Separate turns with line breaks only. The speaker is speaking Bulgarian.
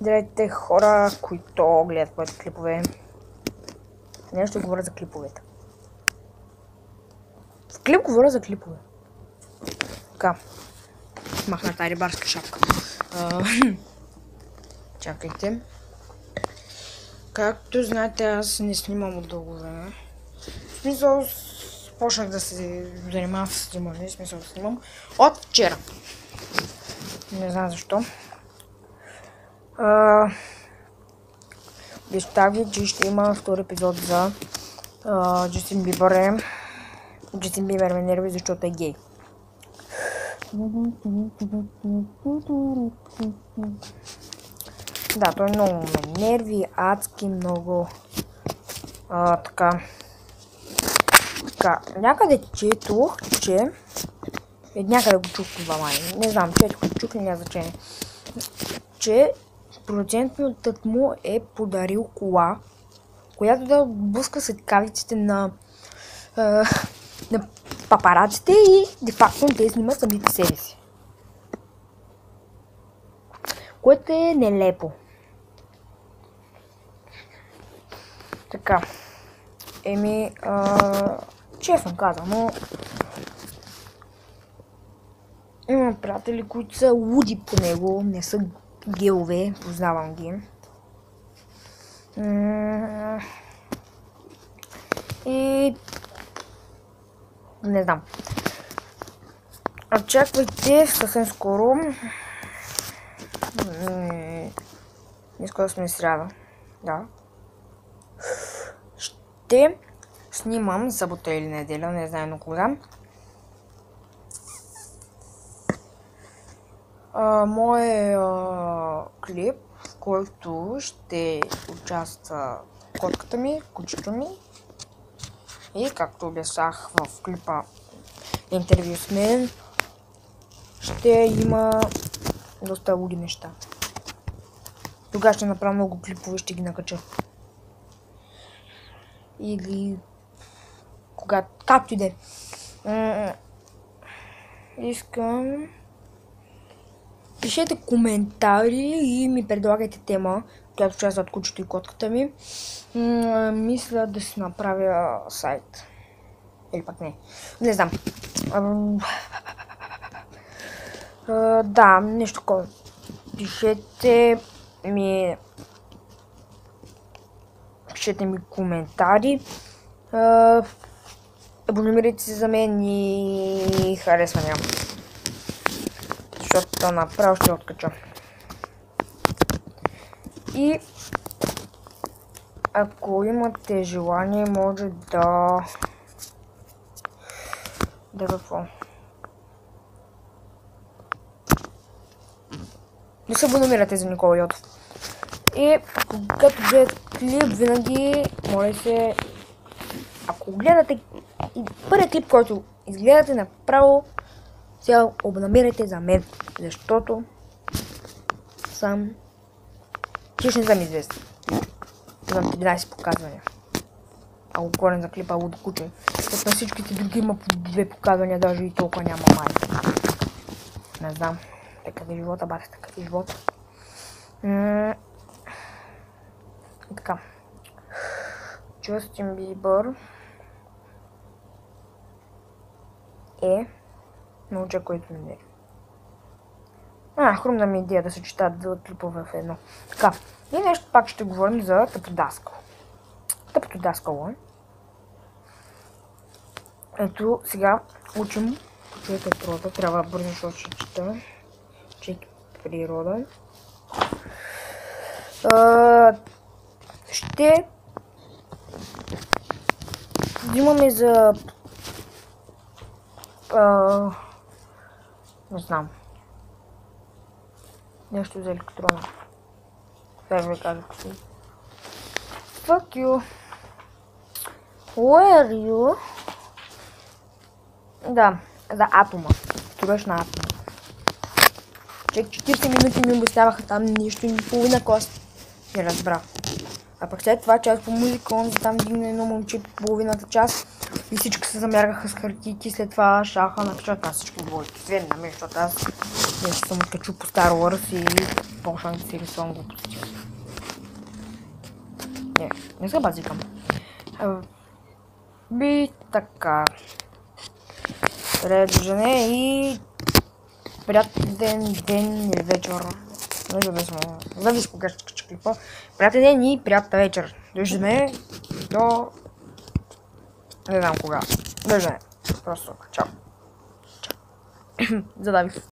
Здравейте хора, които гледат моите клипове. Днес ще говоря за клиповете. В клип говоря за клипове. Така. Махна тази рибарска шапка. Чакайте. Както знаете, аз не снимам от дълго време. В смисъл, почнах да се занимавам с снимане. В смисъл да снимам от вчера. Не знам защо. Обещах ви, че ще има втори епизод за Джастин Бибър. Джастин Бибър ме нерви, защото е гей. Да, той много ме нерви, адски много. Така. Някъде четох, че... някъде го чух това май. Не знам, четох, чух ли, няма значение. Че продуцентът му е подарил кола, която да блъска светкавиците на папараците и де-факто те снимат самите себе си. Което е нелепо. Така. Честно казано, имам приятели, които са луди по него, не са геове, познавам ги. И... не знам. Очаквайте съвсем скоро. Днеска сме сряда. Да. Ще снимам събота или неделя, не знам на кога. Мой клип, в който ще участва котката ми, кучето ми. И както обяснах в клипа интервю с мен, ще има доста луди неща. Тогава ще направя много клипове, ще ги накача. Или както и да е. Искам... Пишете коментари и ми предлагайте тема, която участва от кучето и котката ми. Мисля да си направя сайт. Или пак не. Не знам. Да, нещо такова. Пишете ми коментари. Абонирайте се за мен и харесвания. Защото направо ще откача. И ако имате желание, може да какво? Да се абонирате за Никола Йотов. И когато гледате клип, винаги моля се, ако гледате и първият клип, който изгледате, направо сега абонирайте за мен, защото хищ не съм известен. Имам 13 показвания. Ако говорим за клипа Лудо куче, защото на всичките други има по 2 показвания, даже и толкова няма май. Не знам. Такъв е живота, бате, такъв е живота. И така. Джастин Бибър е науча, който не е. Хрумна ми идея да се четат два клипове в едно. Така. И нещо пак ще говорим за тъподаскало. Тъпотодаскало е. Ето сега учим. Чуйте природа. Трябва бързо, защото ще чета. Чуйте природа. Ще взимаме за не знам. Нещо за електрона. Сега ви кажа какво. Fuck you. Where are you? Да, за атома. Строеж на атома. Чек 40 минути ми обясняваха там нищо и половина кост. Не разбрах. А пък след това част по музика, он там дигна едно момче по половината част и всички се замергаха с хартийки, след това шаха на чака всички двойки. Свен на мен, защото аз Нещо съм откачил по Star Wars и почнах да си рисувам глупости. Не се базикам. Би така. Предвиждане и приятен ден или вечер. Независимо. Зависи кога ще кача клипа. Приятен ден и приятна вечер. Виждаме до... Не знам кога. Виждаме. Просто чао. Задавих.